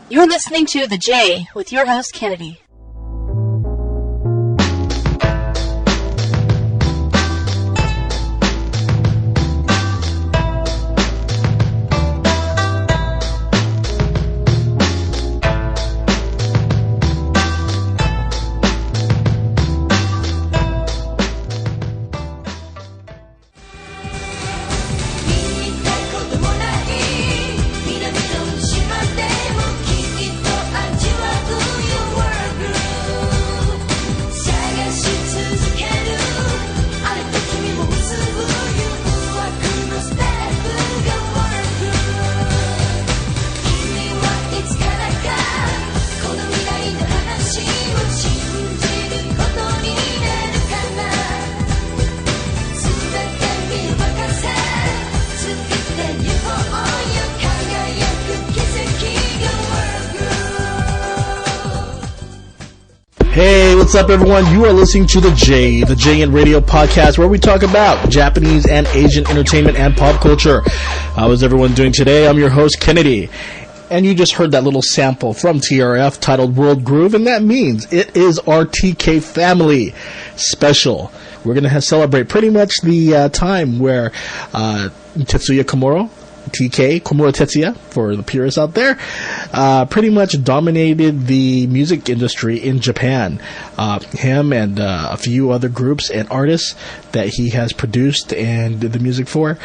You're listening to The J with your host, Kennedy. Hey, what's up everyone? You are listening to The JN Radio Podcast, where we talk about Japanese and Asian entertainment and pop culture. How is everyone doing today? I'm your host, Kennedy. And you just heard that little sample from TRF titled World Groove, and that means it is our TK family special. We're going to celebrate pretty much the time where Tetsuya Komuro, TK, Komuro Tetsuya, for the purists out there, pretty much dominated the music industry in Japan. Him and a few other groups and artists that he has produced and did the music for,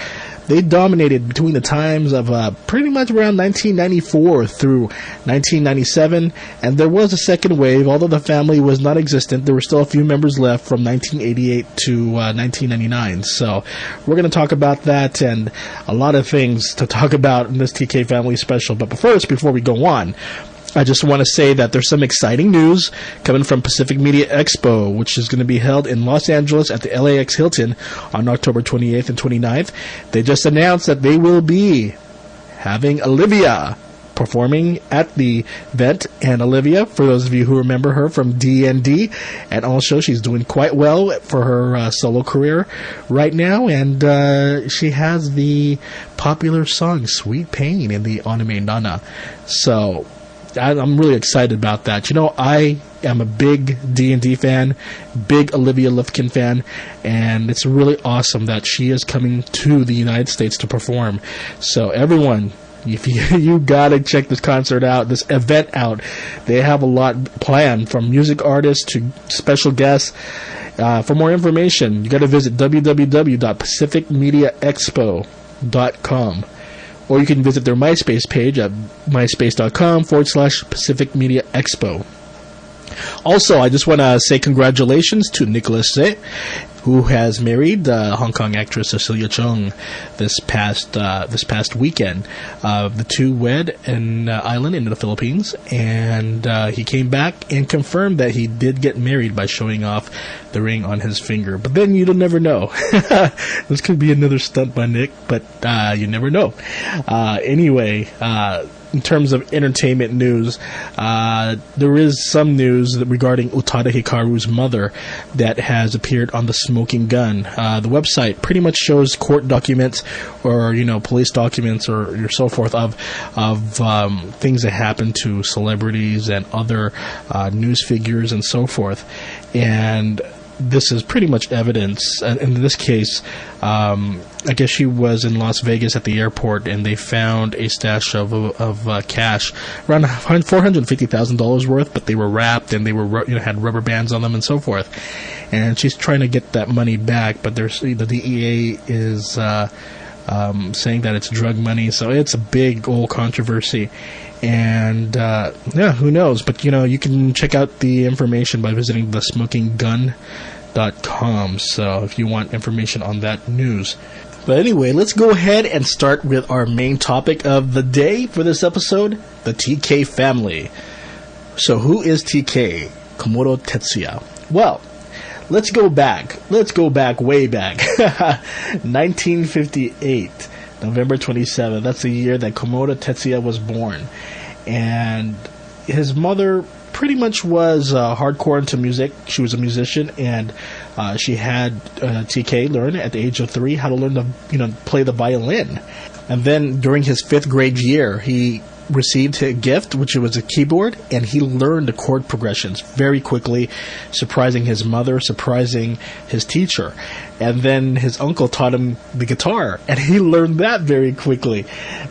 they dominated between the times of pretty much around 1994 through 1997, and there was a second wave. Although the family was not existent, there were still a few members left from 1988 to 1999. So we're going to talk about that and a lot of things to talk about in this TK family special. But first, before we go on, I just want to say that there's some exciting news coming from Pacific Media Expo, which is going to be held in Los Angeles at the LAX Hilton on October 28th and 29th. They just announced that they will be having Olivia performing at the event. And Olivia, for those of you who remember her from D&D, and also she's doing quite well for her solo career right now, and she has the popular song Sweet Pain in the anime Nana. So I'm really excited about that. You know, I am a big D&D fan, big Olivia Lufkin fan, and it's really awesome that she is coming to the United States to perform. So everyone, if you gotta check this concert out, this event out. They have a lot planned, from music artists to special guests. For more information, you gotta visit www.pacificmediaexpo.com. Or you can visit their MySpace page at myspace.com/Pacific Media Expo. Also, I just want to say congratulations to Nicholas Sept, who has married Hong Kong actress Cecilia Chung this past weekend. The two wed in island in the Philippines, and he came back and confirmed that he did get married by showing off the ring on his finger. But then you'll never know. This could be another stunt by Nick, but you never know. Anyway, in terms of entertainment news, there is some news regarding Utada Hikaru's mother that has appeared on the Smoking Gun. The website pretty much shows court documents, or police documents, or so forth of things that happen to celebrities and other news figures and so forth. And this is pretty much evidence. In this case, I guess she was in Las Vegas at the airport, and they found a stash of cash, around $450,000 worth, but they were wrapped, and they were had rubber bands on them and so forth. And she's trying to get that money back, but the DEA is saying that it's drug money, so it's a big old controversy. And who knows? But you can check out the information by visiting thesmokinggun.com. So if you want information on that news. But anyway, let's go ahead and start with our main topic of the day for this episode: the TK family. So who is TK? Komuro Tetsuya. Well, let's go back. Way back. 1958. November 27th. That's the year that Komuro Tetsuya was born. And his mother pretty much was hardcore into music. She was a musician, and she had TK learn at the age of 3 how to learn to play the violin. And then during his 5th grade year, he received a gift, which was a keyboard, and he learned the chord progressions very quickly, surprising his mother, surprising his teacher. And then his uncle taught him the guitar, and he learned that very quickly.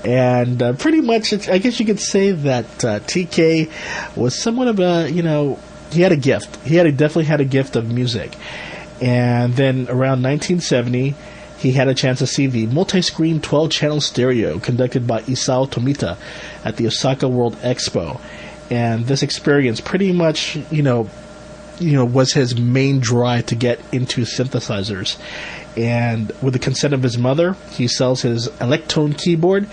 And pretty much, I guess you could say that TK was somewhat of a, he had a gift. Definitely had a gift of music. And then around 1970, he had a chance to see the multi-screen 12-channel stereo conducted by Isao Tomita at the Osaka World Expo. And this experience pretty much, was his main drive to get into synthesizers. And with the consent of his mother, he sells his Electone keyboard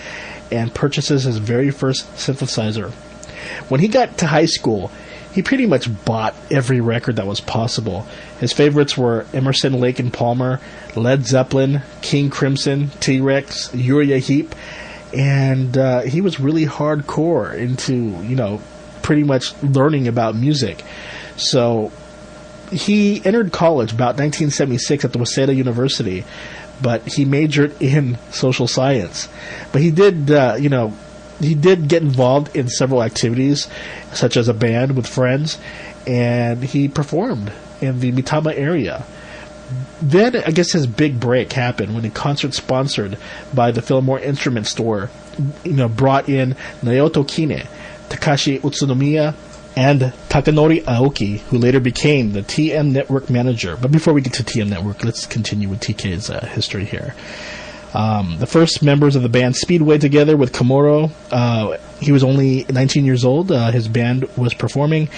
and purchases his very first synthesizer. When he got to high school, he pretty much bought every record that was possible. His favorites were Emerson, Lake and Palmer, Led Zeppelin, King Crimson, T-Rex, Uriah Heep, and he was really hardcore into, pretty much learning about music. So he entered college about 1976 at the Waseda University, but he majored in social science. But he did, he did get involved in several activities, such as a band with friends, and he performed in the Mitama area. Then, I guess his big break happened when a concert sponsored by the Fillmore Instrument Store, brought in Naoto Kine, Takashi Utsunomiya, and Takanori Aoki, who later became the TM Network manager. But before we get to TM Network, let's continue with TK's history here. The first members of the band Speedway together with Komuro. He was only 19 years old. His band was performing.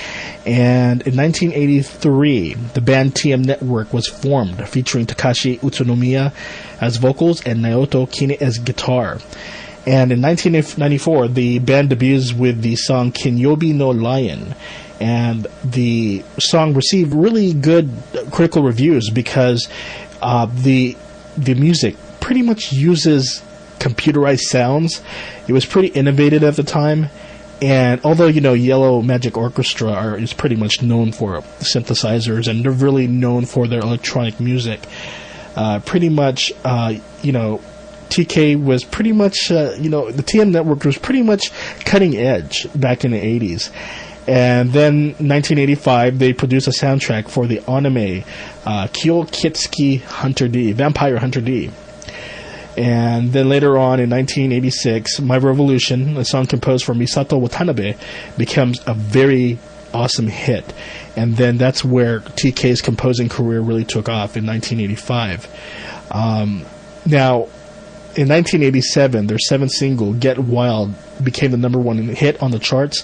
And in 1983, the band TM Network was formed, featuring Takashi Utsunomiya as vocals and Naoto Kine as guitar. And in 1994, the band debuts with the song Kinyobi no Lion. And the song received really good critical reviews because the music pretty much uses computerized sounds. It was pretty innovative at the time. And although, Yellow Magic Orchestra is pretty much known for synthesizers, and they're really known for their electronic music, pretty much, TK was pretty much, the TM Network was pretty much cutting edge back in the 80s. And then 1985, they produced a soundtrack for the anime Kyokitsuki Hunter D, Vampire Hunter D. And then later on in 1986, My Revolution, a song composed for Misato Watanabe, becomes a very awesome hit. And then that's where TK's composing career really took off in 1985. Now, in 1987, their seventh single, Get Wild, became the number one hit on the charts.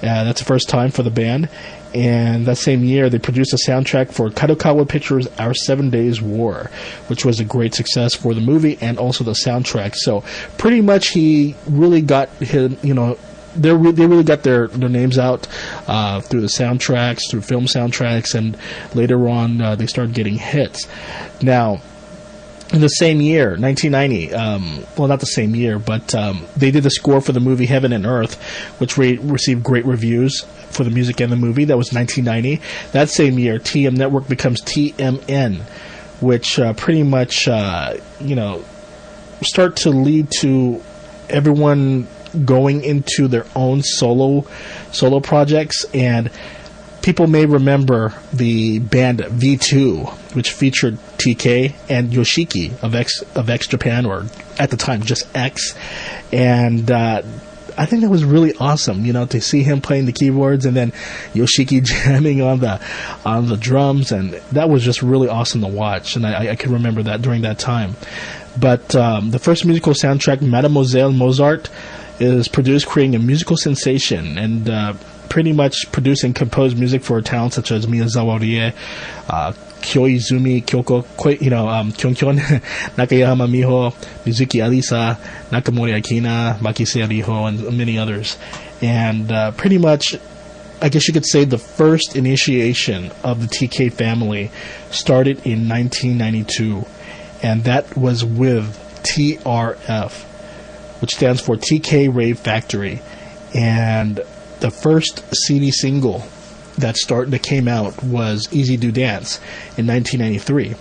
That's the first time for the band. And that same year, they produced a soundtrack for Kadokawa Pictures' Our 7 Days War, which was a great success for the movie and also the soundtrack. So pretty much he really got his, they really got their names out through the soundtracks, through film soundtracks, and later on they started getting hits. Now, in the same year, 1990, well, not the same year, but they did the score for the movie Heaven and Earth, which received great reviews for the music and the movie. That was 1990. That same year, TM Network becomes TMN, which pretty much, start to lead to everyone going into their own solo projects. And people may remember the band V2, which featured TK and Yoshiki of X Japan, or at the time just X. And I think that was really awesome, to see him playing the keyboards and then Yoshiki jamming on the drums, and that was just really awesome to watch. And I can remember that during that time. But the first musical soundtrack, Mademoiselle Mozart, is produced, creating a musical sensation, and pretty much produced and composed music for talents such as Miyazawa Rie, Kyoizumi Kyoko, Kyonkyon, Nakayama Miho, Mizuki Alisa, Nakamori Akina, Makise Riho, and many others. And pretty much, I guess you could say the first initiation of the TK family started in 1992, and that was with TRF, which stands for TK Rave Factory. And the first CD single that came out was Easy Do Dance in 1993.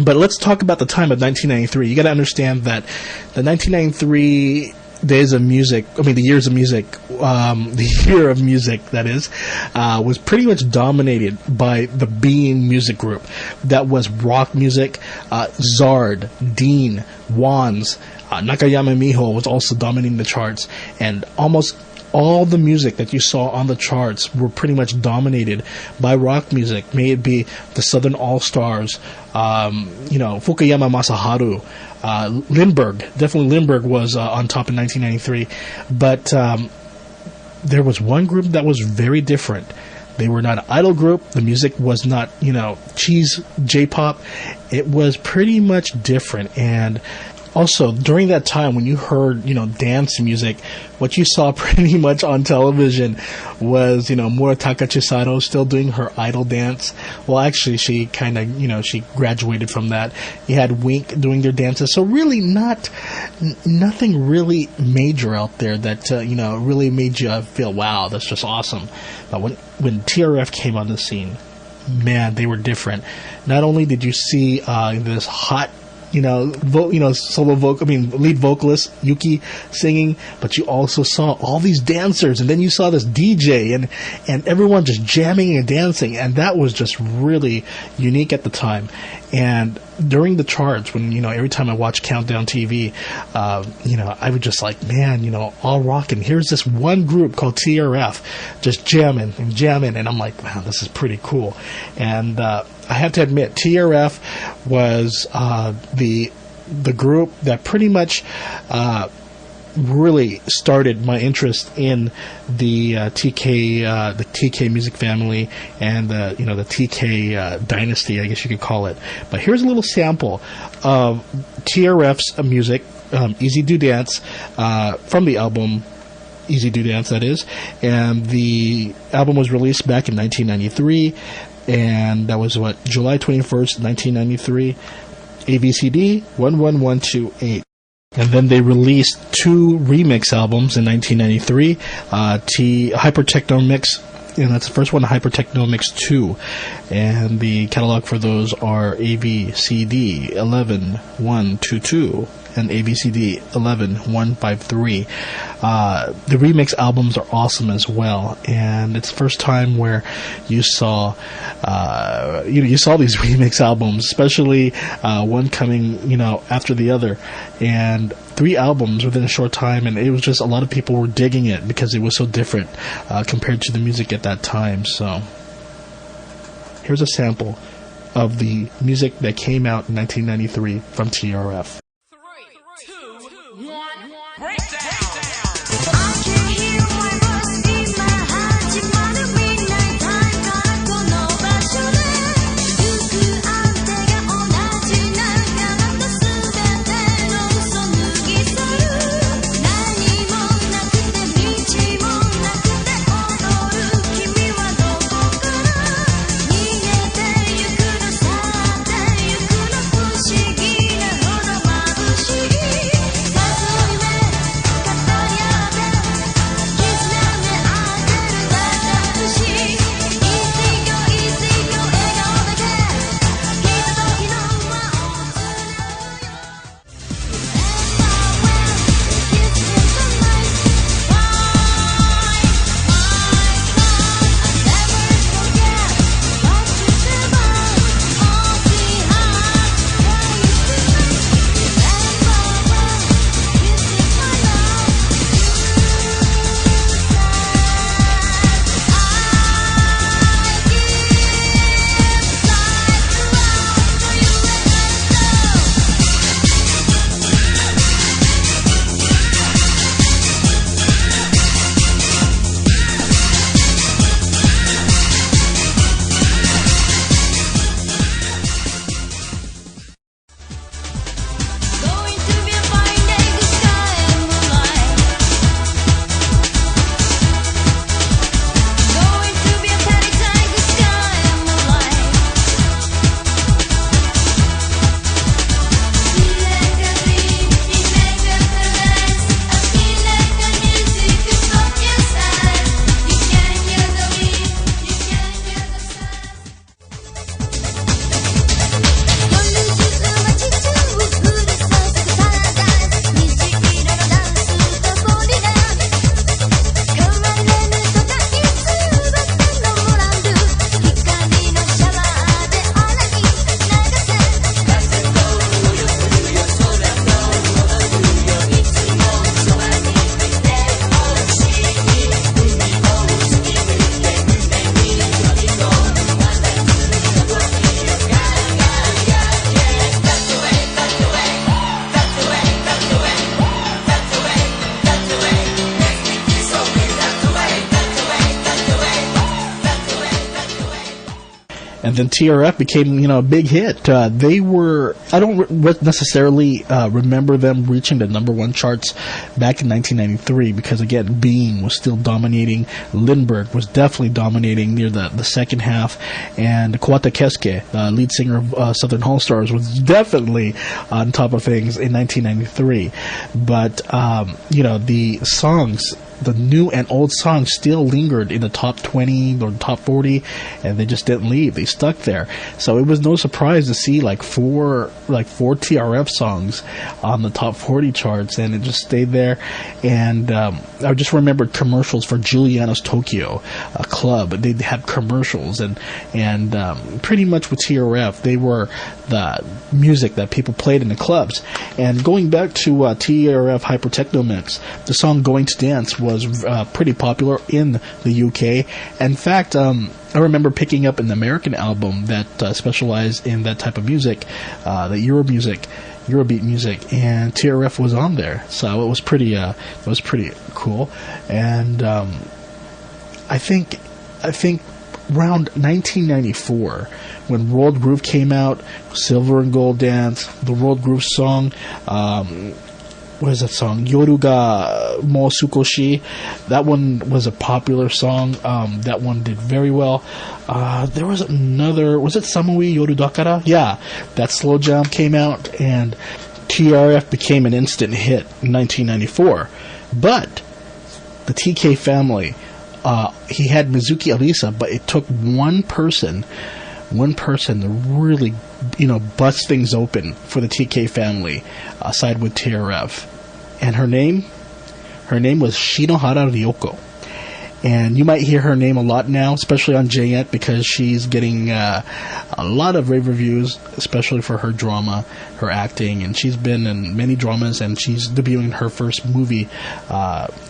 But let's talk about the time of 1993. You got to understand that the 1993 years of music, the year of music, that is, was pretty much dominated by the Being music group. That was rock music. Zard, Dean, Wands, Nakayama Miho was also dominating the charts, and almost all the music that you saw on the charts were pretty much dominated by rock music. May it be the Southern All-Stars, Fukuyama Masaharu, Lindbergh. Definitely Lindbergh was on top in 1993. But there was one group that was very different. They were not an idol group. The music was not, cheese J-pop. It was pretty much different. And also, during that time when you heard, dance music, what you saw pretty much on television was, Murataka Chisato still doing her idol dance. Well, actually, she kind of, she graduated from that. You had Wink doing their dances. So really nothing really major out there that, really made you feel, wow, that's just awesome. But when TRF came on the scene, man, they were different. Not only did you see this hot, solo lead vocalist Yuki singing, but you also saw all these dancers, and then you saw this DJ and everyone just jamming and dancing, and that was just really unique at the time. And during the charts, when every time I watch Countdown TV, I would just like, man, all rocking. Here's this one group called TRF just jamming, and I'm like, wow, this is pretty cool. And I have to admit, TRF was the group that pretty much really started my interest in the TK music family and the TK dynasty, I guess you could call it. But here's a little sample of TRF's music, Easy Do Dance, from the album Easy Do Dance, that is. And the album was released back in 1993. And that was July 21st, 1993, ABCD 11128. And then they released 2 remix albums in 1993, Hyper Techno Mix, and that's the first one, Hyper Techno Mix 2. And the catalog for those are ABCD 11122 and ABCD 11153. The remix albums are awesome as well, and it's the first time where you saw you saw these remix albums, especially one coming after the other, and 3 albums within a short time, and it was just a lot of people were digging it because it was so different compared to the music at that time. So here's a sample of the music that came out in 1993 from TRF. And then TRF became, a big hit. They were, I don't necessarily remember them reaching the number one charts back in 1993 because, again, Being was still dominating. Lindbergh was definitely dominating near the second half. And Kawata Kesuke, lead singer of Southern All Stars, was definitely on top of things in 1993. But, the songs, the new and old songs still lingered in the top 20 or top 40, and they just didn't leave. They stuck there. So it was no surprise to see four TRF songs on the top 40 charts, and it just stayed there. And I just remembered commercials for Giuliano's Tokyo, a club. They had commercials, and pretty much with TRF, they were the music that people played in the clubs. And going back to TRF Hyper Techno Mix, the song Going to Dance was pretty popular in the UK. In fact, I remember picking up an American album that specialized in that type of music, the Eurobeat music, and TRF was on there. So it was pretty cool. And I think around 1994, when World Groove came out, Silver and Gold Dance, the World Groove song, what is that song? Yoru ga Mo Sukoshi. That one was a popular song. That one did very well. There was another, was it Samui Yoru Dakara? Yeah, that slow jam came out, and TRF became an instant hit in 1994. But the TK family, he had Mizuki Arisa, but it took one person to really, bust things open for the TK family, side with TRF. And her name was Shinohara Ryoko. And you might hear her name a lot now, especially on JNet, because she's getting a lot of rave reviews, especially for her drama, her acting, and she's been in many dramas, and she's debuting her first movie,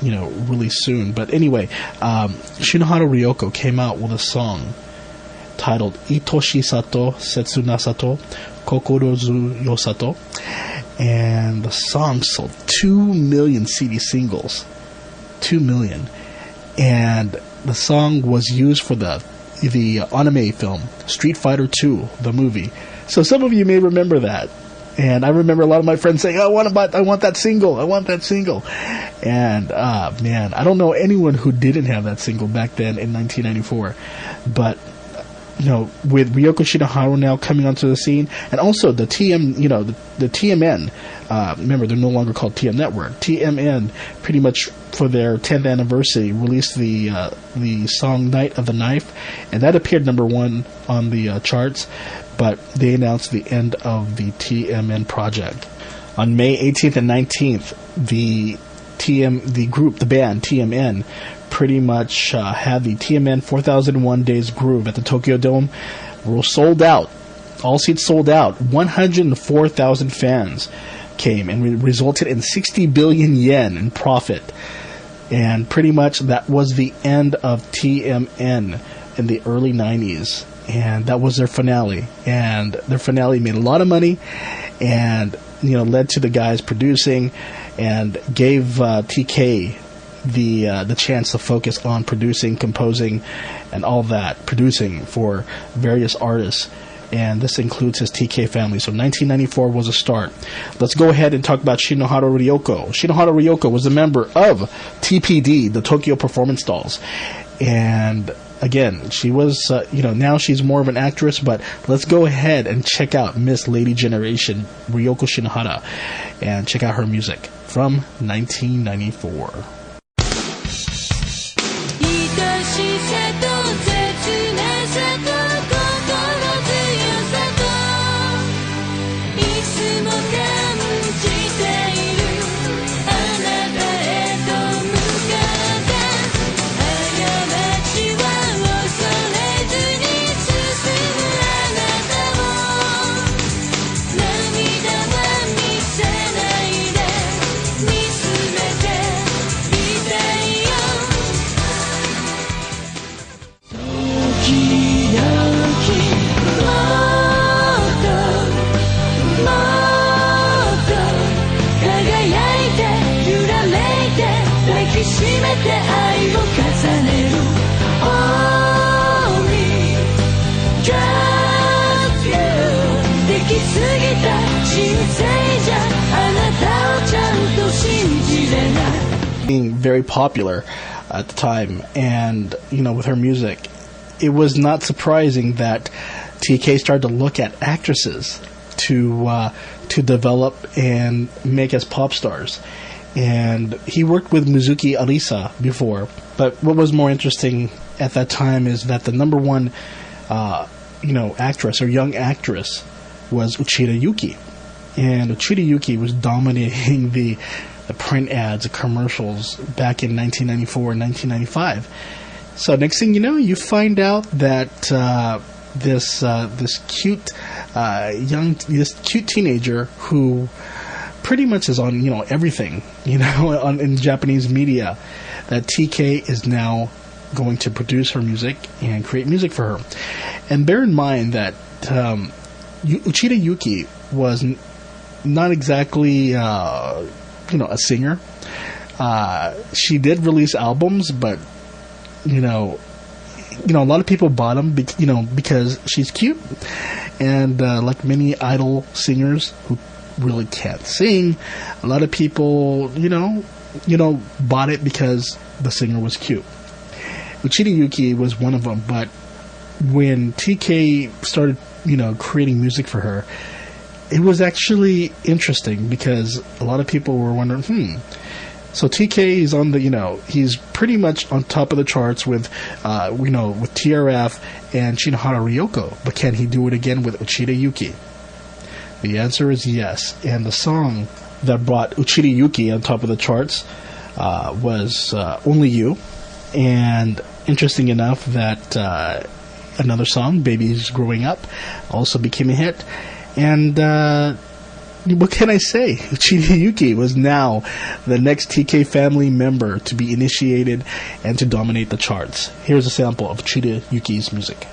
really soon. But anyway, Shinohara Ryoko came out with a song titled Itoshi Sato Setsuna Sato Kokorozu Yosato, and the song sold 2 million CD singles. 2 million. And the song was used for the anime film Street Fighter 2, the movie. So some of you may remember that. And I remember a lot of my friends saying, I want that single. And man, I don't know anyone who didn't have that single back then in 1994. But with Ryoko Shinohara now coming onto the scene, and also the the TMN, remember they're no longer called TM Network. TMN pretty much for their 10th anniversary released the song Night of the Knife, and that appeared number one on the charts, but they announced the end of the TMN project. On May 18th and 19th, the band TMN pretty much had the TMN 4001 Days Groove at the Tokyo Dome. Were sold out. All seats sold out. 104,000 fans came, and resulted in 60 billion yen in profit. And pretty much that was the end of TMN in the early 90s. And that was their finale. And their finale made a lot of money, and led to the guys producing, and gave TK the chance to focus on producing, composing, and all that, producing for various artists. And this includes his TK family. So 1994 was a start. Let's go ahead and talk about Shinohara Ryoko. Shinohara Ryoko was a member of TPD, the Tokyo Performance Dolls. And again, she was, now she's more of an actress, but let's go ahead and check out Miss Lady Generation, Ryoko Shinohara, and check out her music from 1994. 締めて愛を重ねる Oh me being very popular at the time, and with her music, it was not surprising that TK started to look at actresses to develop and make as pop stars. And he worked with Mizuki Arisa before, but what was more interesting at that time is that the number one actress or young actress was Uchida Yuki. And Uchida Yuki was dominating the print ads, the commercials back in 1994 and 1995. So next thing you know, you find out that this cute teenager who pretty much is on everything in Japanese media, that TK is now going to produce her music and create music for her. And bear in mind that Uchida Yuki was not exactly a singer. She did release albums, but a lot of people bought them because she's cute, and like many idol singers who really can't sing, a lot of people bought it because the singer was cute. Uchida Yuki was one of them, but when TK started creating music for her, it was actually interesting because a lot of people were wondering, so TK is on he's pretty much on top of the charts with with TRF and Shinohara Ryoko, but can he do it again with Uchida Yuki? The answer is yes. And the song that brought Uchida Yuki on top of the charts was Only You. And interesting enough that another song, Baby's Growing Up, also became a hit. And what can I say? Uchida Yuki was now the next TK family member to be initiated and to dominate the charts. Here's a sample of Uchida Yuki's music.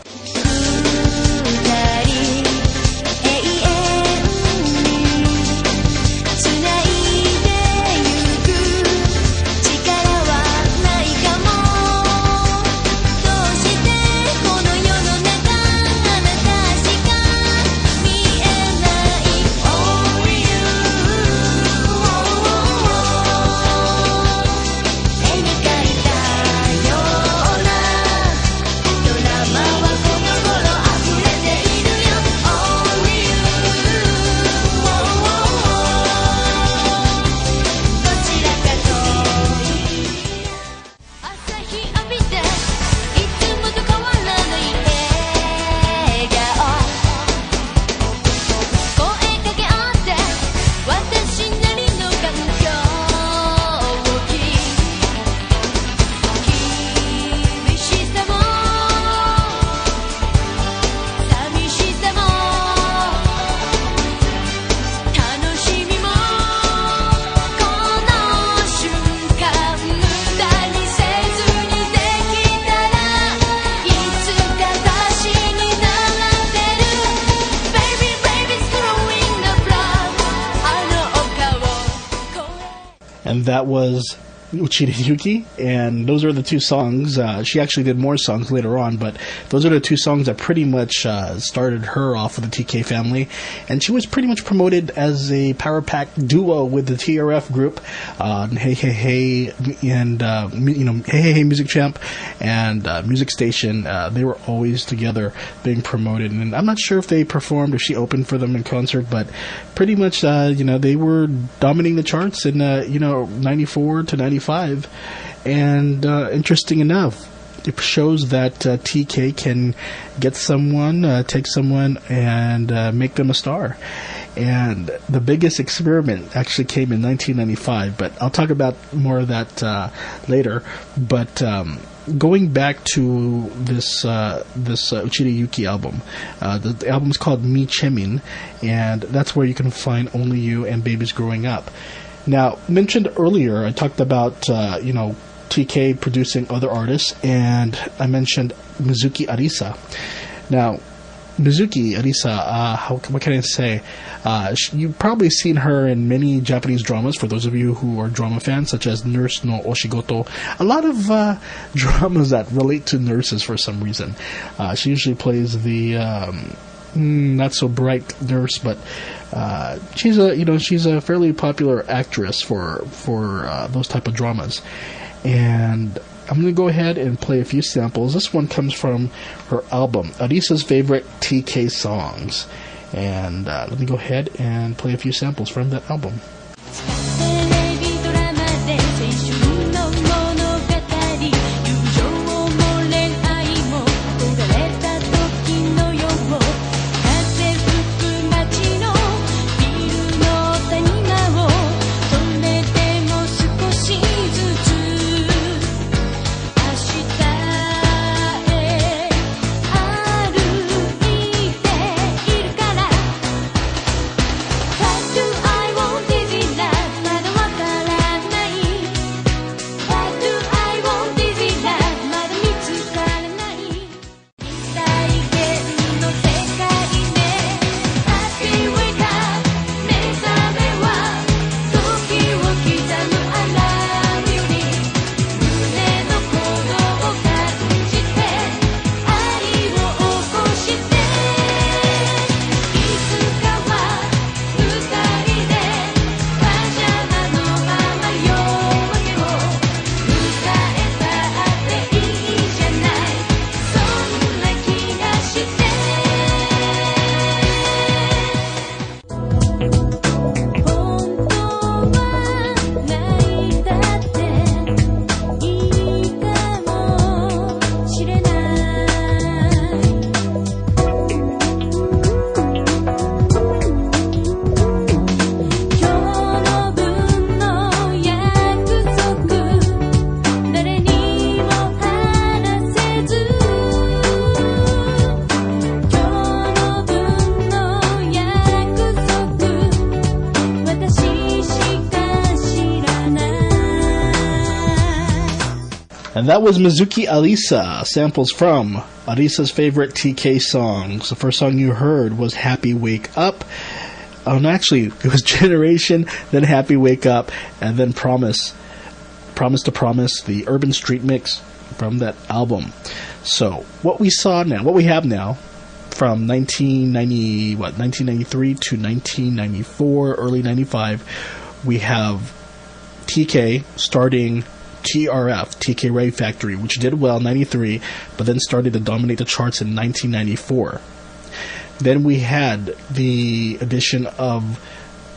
And that was Uchida Yuki, and those are the two songs. She actually did more songs later on, but those are the two songs that pretty much started her off with the TK family. And she was pretty much promoted as a power pack duo with the TRF group, Hey Hey Hey, and Hey Hey Hey Music Champ and Music Station. They were always together being promoted, and I'm not sure if they performed, if she opened for them in concert, but pretty much they were dominating the charts in 94 to 95. And interesting enough, it shows that TK can get someone, take someone, and make them a star. And the biggest experiment actually came in 1995, but I'll talk about more of that later. But going back to this Uchida Yuki album, the album is called Mi Chemin, and that's where you can find Only You and Babies Growing Up. Now, mentioned earlier, I talked about TK producing other artists, and I mentioned Mizuki Arisa. Now, Mizuki Arisa, what can I say? You've probably seen her in many Japanese dramas, for those of you who are drama fans, such as Nurse no Oshigoto. A lot of dramas that relate to nurses for some reason. She usually plays the not so bright nurse, but she's a fairly popular actress for those type of dramas. And I'm going to go ahead and play a few samples. This one comes from her album, Arisa's Favorite TK Songs. And let me go ahead and play a few samples from that album. And that was Mizuki Arisa, samples from Arisa's Favorite TK Songs. The first song you heard was Happy Wake Up. Oh, no, actually, it was Generation, then Happy Wake Up, and then Promise. Promise to Promise, the Urban Street Mix from that album. So, what we have now, from 1993 to 1994, early 95, we have TK starting TRF, TK Rave Factory, which did well in 93, but then started to dominate the charts in 1994. Then we had the addition of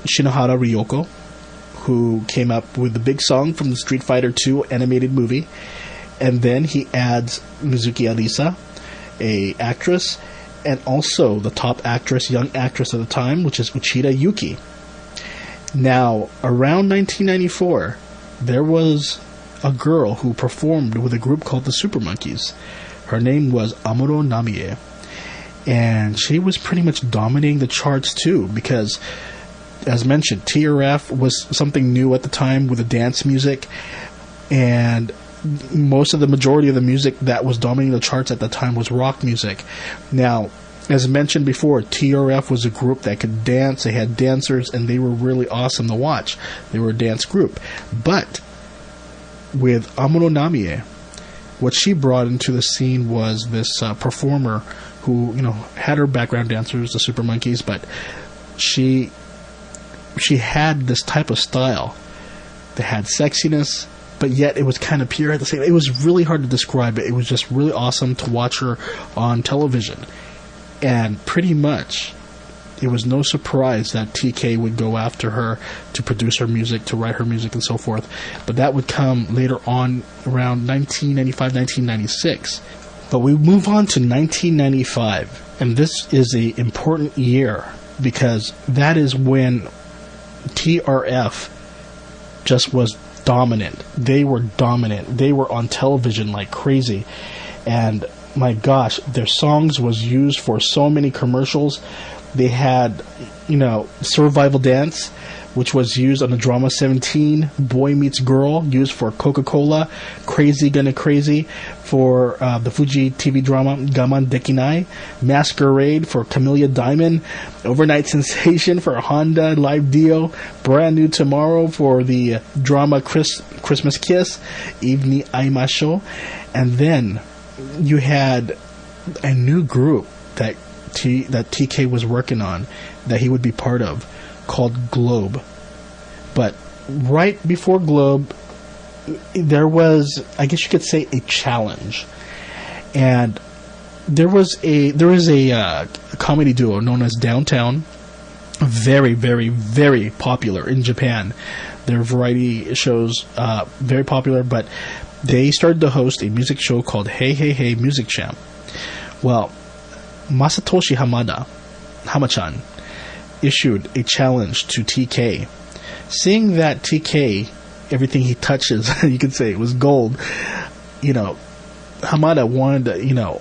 Shinohara Ryoko, who came up with the big song from the Street Fighter II animated movie. And then he adds Mizuki Arisa, a actress, and also the top actress, young actress at the time, which is Uchida Yuki. Now, around 1994, there was a girl who performed with a group called the Super Monkeys. Her name was Amuro Namie. And she was pretty much dominating the charts too, because, as mentioned, TRF was something new at the time with the dance music, and the majority of the music that was dominating the charts at the time was rock music. Now, as mentioned before, TRF was a group that could dance, they had dancers, and they were really awesome to watch. They were a dance group. But with Amuro Namie, what she brought into the scene was this performer who, had her background dancers, the Super Monkeys, but she had this type of style that had sexiness, but yet it was kind of pure at the same time. It was really hard to describe it. It was just really awesome to watch her on television. And pretty much, it was no surprise that TK would go after her to produce her music, to write her music, and so forth. But that would come later on, around 1995, 1996. But we move on to 1995, and this is an important year, because that is when TRF just was dominant. They were dominant. They were on television like crazy. And my gosh, their songs was used for so many commercials. They had, Survival Dance, which was used on the drama 17, Boy Meets Girl, used for Coca-Cola, Crazy Gonna Crazy for the Fuji TV drama Gaman Dekinai, Masquerade for Camellia Diamond, Overnight Sensation for Honda Live Dio, Brand New Tomorrow for the drama Christmas Kiss, Eve ni Aimasho, and then you had a new group that that TK was working on, that he would be part of, called Globe. But right before Globe, there was, I guess you could say, a challenge. And there is a comedy duo known as Downtown, very, very, very popular in Japan. Their variety shows, very popular, but they started to host a music show called Hey Hey Hey Music Jam. Well, Masatoshi Hama-chan, issued a challenge to TK. Seeing that TK, everything he touches, you could say it was gold, Hamada wanted to,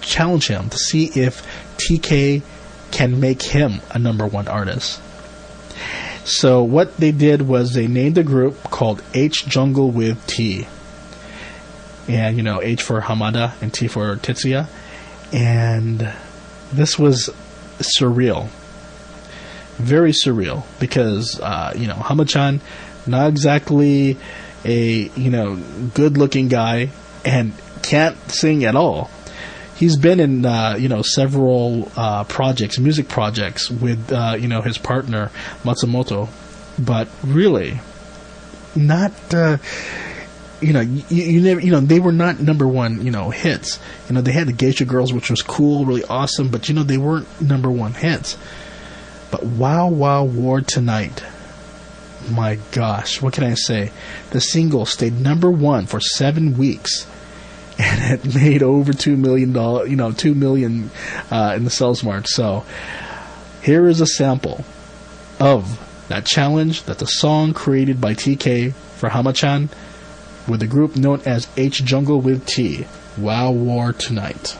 challenge him to see if TK can make him a number one artist. So what they did was they named a group called H Jungle with T. And, H for Hamada and T for Tetsuya. And this was surreal. Very surreal. Because, Hama-chan, not exactly a, good-looking guy and can't sing at all. He's been in, several music projects with, his partner, Matsumoto. But really, not, they were not number one, hits. They had the Geisha Girls, which was cool, really awesome, but, they weren't number one hits. But Wow Wow War Tonight, my gosh, what can I say? The single stayed number one for 7 weeks. And it made over $2 million, $2 million in the sales mark. So here is a sample of that challenge, that the song created by TK for Hama-chan with a group known as H Jungle with T, Wow War Tonight.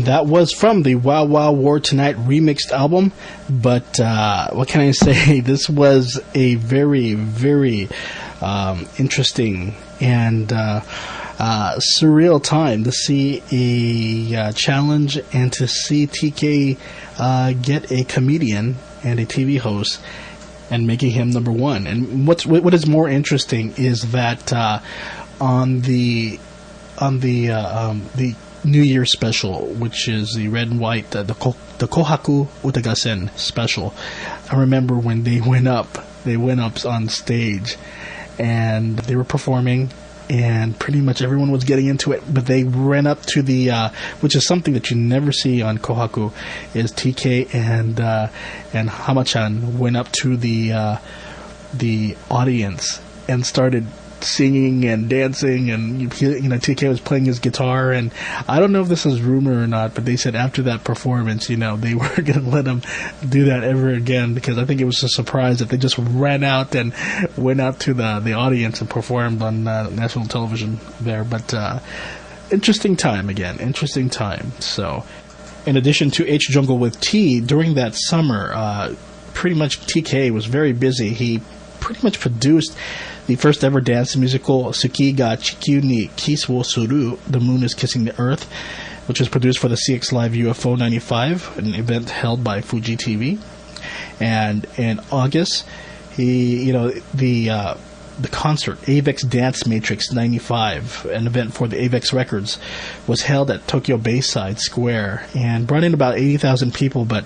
That was from the Wow Wow War Tonight remixed album, but what can I say? This was a very, very interesting and surreal time to see a challenge and to see TK get a comedian and a TV host and making him number one. And what is more interesting is that on the New Year special, which is the red and white, the Kohaku Utagasen special. I remember when they went up on stage and they were performing and pretty much everyone was getting into it, but they ran up to the, which is something that you never see on Kohaku, is TK and Hama-chan went up to the audience and started singing and dancing, and TK was playing his guitar, and I don't know if this is rumor or not, but they said after that performance, they weren't going to let him do that ever again, because I think it was a surprise that they just ran out and went out to the audience and performed on national television there. But interesting time. So in addition to H Jungle with T, during that summer, pretty much TK was very busy. He pretty much produced the first ever dance musical, Suki ga Chikyu ni Kiss wo Suru, The Moon is Kissing the Earth, which was produced for the CX Live UFO 95, an event held by Fuji TV. And in August, the concert, Avex Dance Matrix 95, an event for the Avex Records, was held at Tokyo Bayside Square and brought in about 80,000 people, but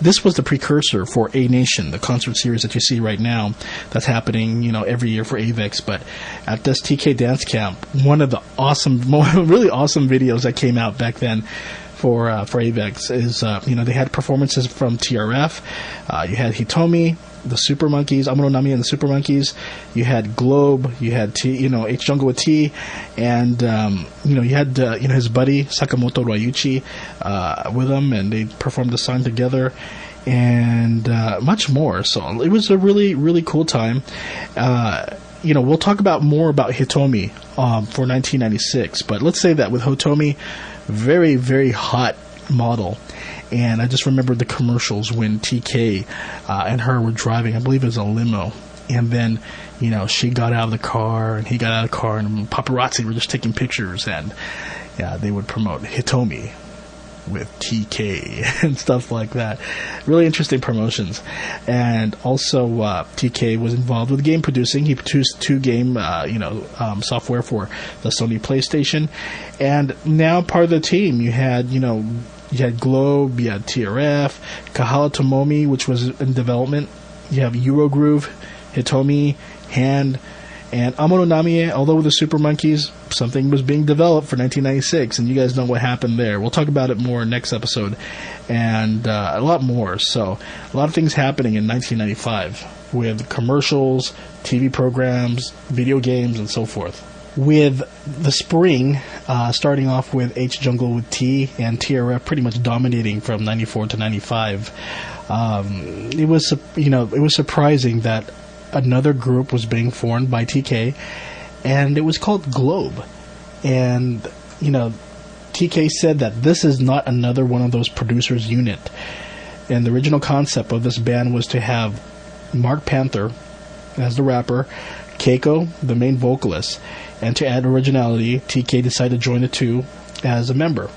this was the precursor for A Nation, the concert series that you see right now that's happening, every year for Avex. But at this TK Dance Camp, one of the really awesome videos that came out back then for Avex is, they had performances from TRF, you had Hitomi, the Super Monkeys, Amuro Nami and the Super Monkeys. You had Globe. You had H Jungle with T, and you had his buddy Sakamoto Ryuichi with him, and they performed the song together, and much more. So it was a really, really cool time. We'll talk more about Hitomi for 1996, but let's say that with Hitomi, very, very hot model. And I just remember the commercials when TK and her were driving, I believe it was a limo, and then she got out of the car and he got out of the car, and paparazzi were just taking pictures, and they would promote Hitomi with TK and stuff like that. Really interesting promotions. And also TK was involved with game producing. He produced 2 game software for the Sony PlayStation, and now part of the team you had Globe, you had TRF, Kahala Tomomi, which was in development. You have Eurogroove, Hitomi, Hand, and Amuro Nami. Although with the Super Monkeys, something was being developed for 1996, and you guys know what happened there. We'll talk about it more next episode, and a lot more. So, a lot of things happening in 1995 with commercials, TV programs, video games, and so forth. With the spring, starting off with H Jungle with T and TRF pretty much dominating from 94 to 95, it was surprising that another group was being formed by TK, and it was called Globe. And TK said that this is not another one of those producers unit. And the original concept of this band was to have Mark Panther as the rapper, Keiko the main vocalist, and to add originality, TK decided to join the two as a member.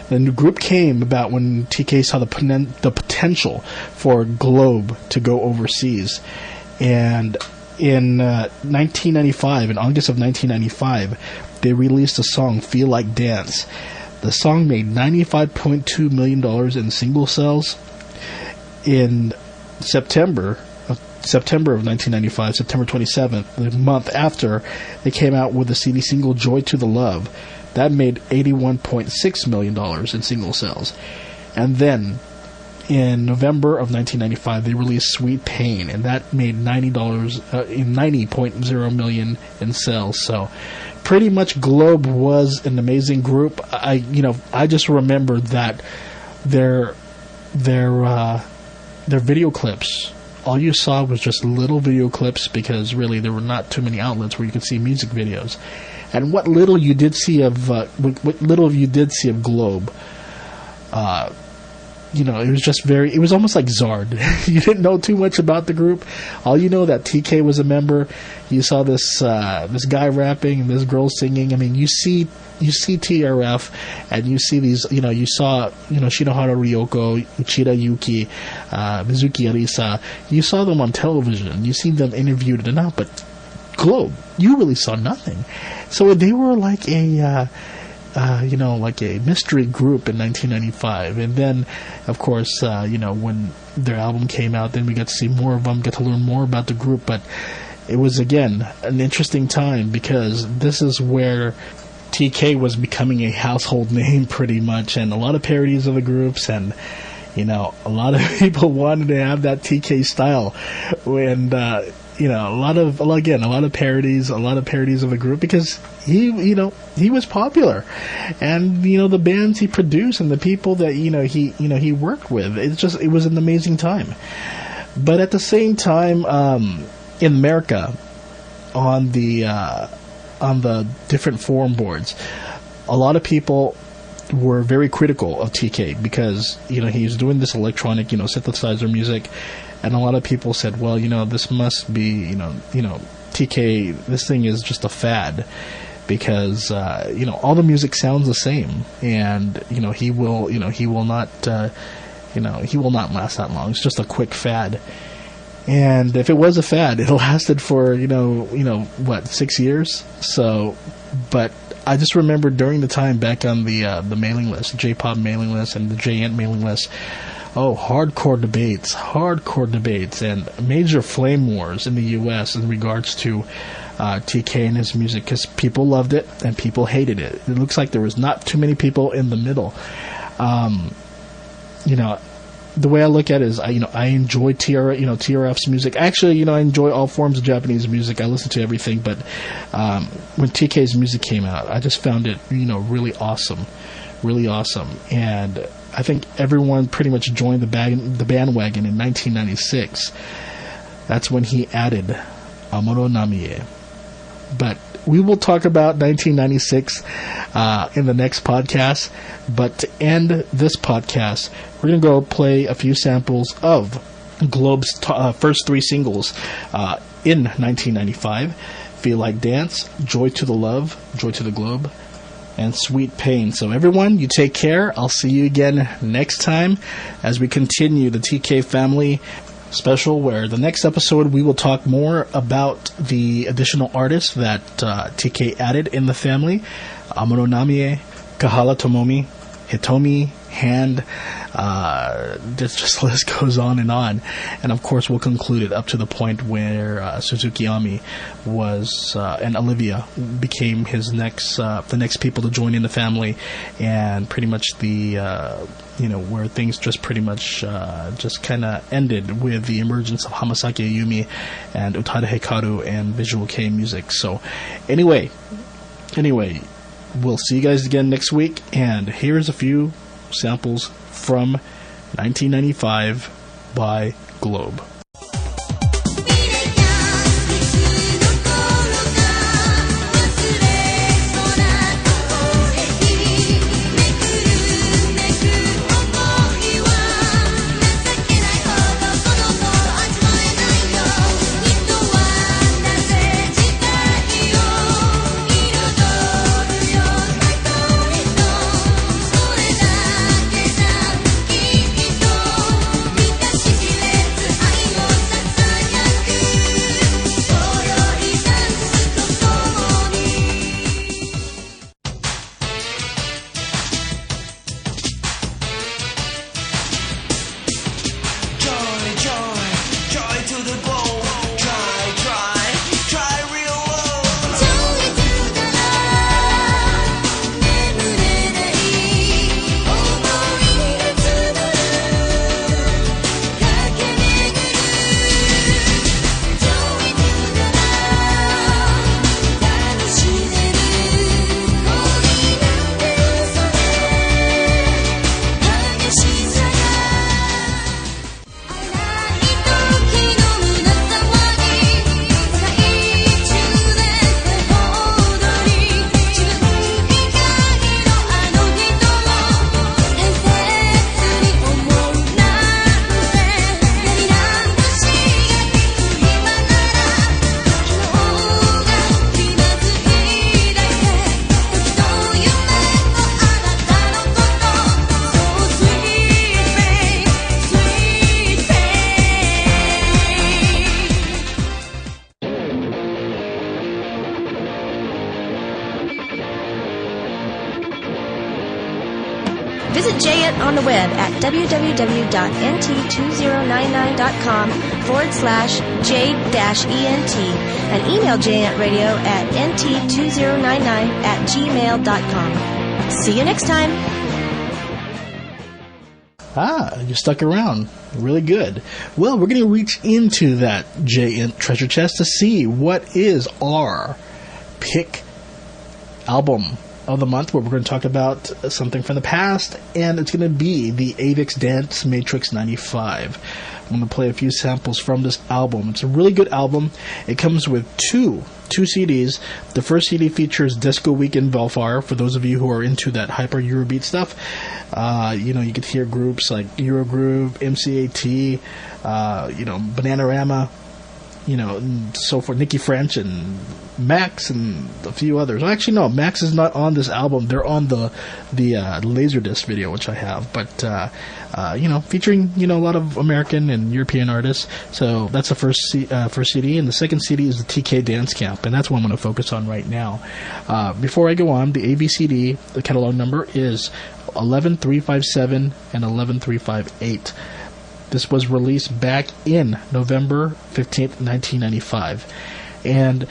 The new group came about when TK saw the potential for Globe to go overseas. And in 1995, in August of 1995, they released the song Feel Like Dance. The song made $95.2 million in single sales. In September of 1995, September 27th, the month after, they came out with the CD single Joy to the Love. That made $81.6 million in single sales. And then, in November of 1995, they released Sweet Pain, and that made $90.0 million in sales. So, pretty much Globe was an amazing group. I just remember that their video clips, all you saw was just little video clips, because really there were not too many outlets where you could see music videos. And what little you did see of Globe, it was just it was almost like Zard. You didn't know too much about the group. All you know that TK was a member. You saw this guy rapping and this girl singing. I mean, you see TRF, and you see these, you saw, Shinohara Ryoko, Uchida Yuki, Mizuki Arisa. You saw them on television. You see them interviewed and out, but Globe, you really saw nothing. So they were like a mystery group in 1995. And then, of course, when their album came out, then we got to see more of them, got to learn more about the group. But it was, again, an interesting time, because this is where TK was becoming a household name pretty much, and a lot of parodies of the groups, and a lot of people wanted to have that TK style, and a lot of parodies of the group, because he was popular, and the bands he produced and the people that he worked with, it was an amazing time. But at the same time, in America, on the different forum boards, a lot of people were very critical of TK, because he's doing this electronic synthesizer music, and a lot of people said, well, this must be TK, this thing is just a fad, because all the music sounds the same, and he will not last that long. It's just a quick fad. And if it was a fad, it lasted for 6 years. So, but I just remember during the time back on the mailing list, J-pop mailing list and the JNT mailing list, hardcore debates and major flame wars in the U.S. in regards to TK and his music, because people loved it and people hated it. It looks like there was not too many people in the middle. the way I look at it is, I enjoy TRF's music. Actually, I enjoy all forms of Japanese music. I listen to everything, but when TK's music came out, I just found it, really awesome. And I think everyone pretty much joined the bandwagon in 1996. That's when he added Amuro Namie. But we will talk about 1996 in the next podcast. But to end this podcast, we're going to go play a few samples of Globe's first 3 singles in 1995. Feel Like Dance, Joy to the Love, Joy to the Globe, and Sweet Pain. So everyone, you take care. I'll see you again next time as we continue the TK family special, where the next episode we will talk more about the additional artists that TK added in the family. Amuro Namie, Kahala Tomomi, Hitomi, Hand, just the list goes on. And of course we'll conclude it up to the point where Suzuki Ami was and Olivia became his the next people to join in the family, and pretty much the where things just pretty much just kind of ended with the emergence of Hamasaki Ayumi and Utada Hikaru and Visual Kei music. So anyway, we'll see you guys again next week, and here's a few samples from 1995 by Globe. Visit J-Ent on the web at www.nt2099.com/J-ENT and email JNTradio at nt2099@gmail.com. See you next time. You stuck around. Really good. Well, we're going to reach into that J-Ent treasure chest to see what is our pick album of the month, where we're going to talk about something from the past, and it's going to be the Avix Dance Matrix 95. I'm going to play a few samples from this album. It's a really good album. It comes with two CDs. The first CD features Disco Week in Velfar, for those of you who are into that hyper Eurobeat stuff. You could hear groups like Eurogroove, MCAT, Bananarama, and so forth, Nikki French and Max and a few others. Actually, no, Max is not on this album. They're on the Laserdisc video, which I have, but featuring a lot of American and European artists. So that's the first CD, and the second CD is the TK Dance Camp, and that's what I'm going to focus on right now. Before I go on, the AVCD, the catalog number is 11357 and 11358. This was released back in November 15th, 1995. And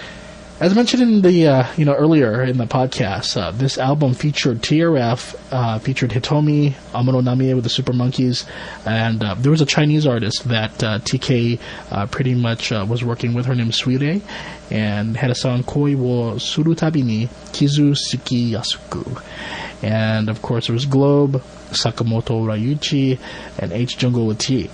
As mentioned in the earlier in the podcast, this album featured TRF, featured Hitomi, Amuro Namie with the Super Monkeys, and there was a Chinese artist that TK pretty much was working with. Her name is Suire, and had a song Koi wo suru tabi ni kizu suki yasuku. And of course there was Globe, Sakamoto Ryuichi, and H. Jungle with T.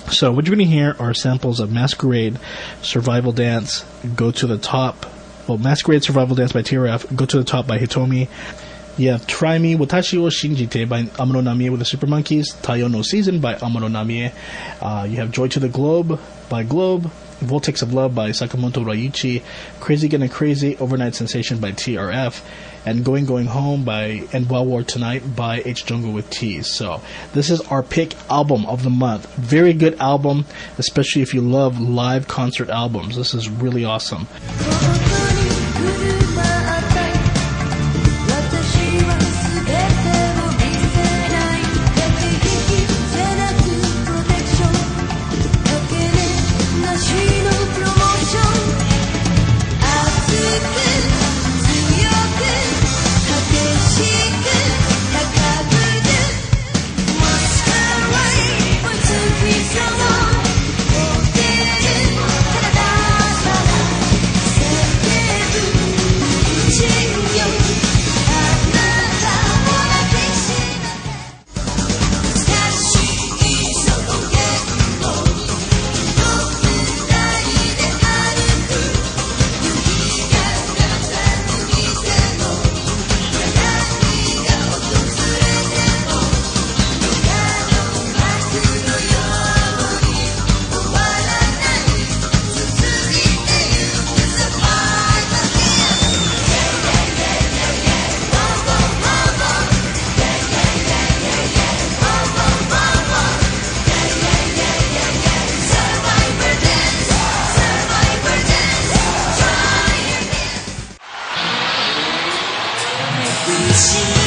So what you're going to hear are samples of Masquerade, Survival Dance, Go to the Top. Well, Masquerade, Survival Dance by TRF, Go to the Top by Hitomi. You have Try Me, Watashi wo Shinjite by Amuro Namie with the Super Monkeys. Taiyo no Season by Amuro Namie. You have Joy to the Globe by Globe. Voltex of Love by Sakamoto Ryuichi. Crazy Getting Crazy, Overnight Sensation by TRF. And Going Home by And Wild War Tonight by H. Jungle with T. So this is our pick album of the month. Very good album, especially if you love live concert albums. This is really awesome. See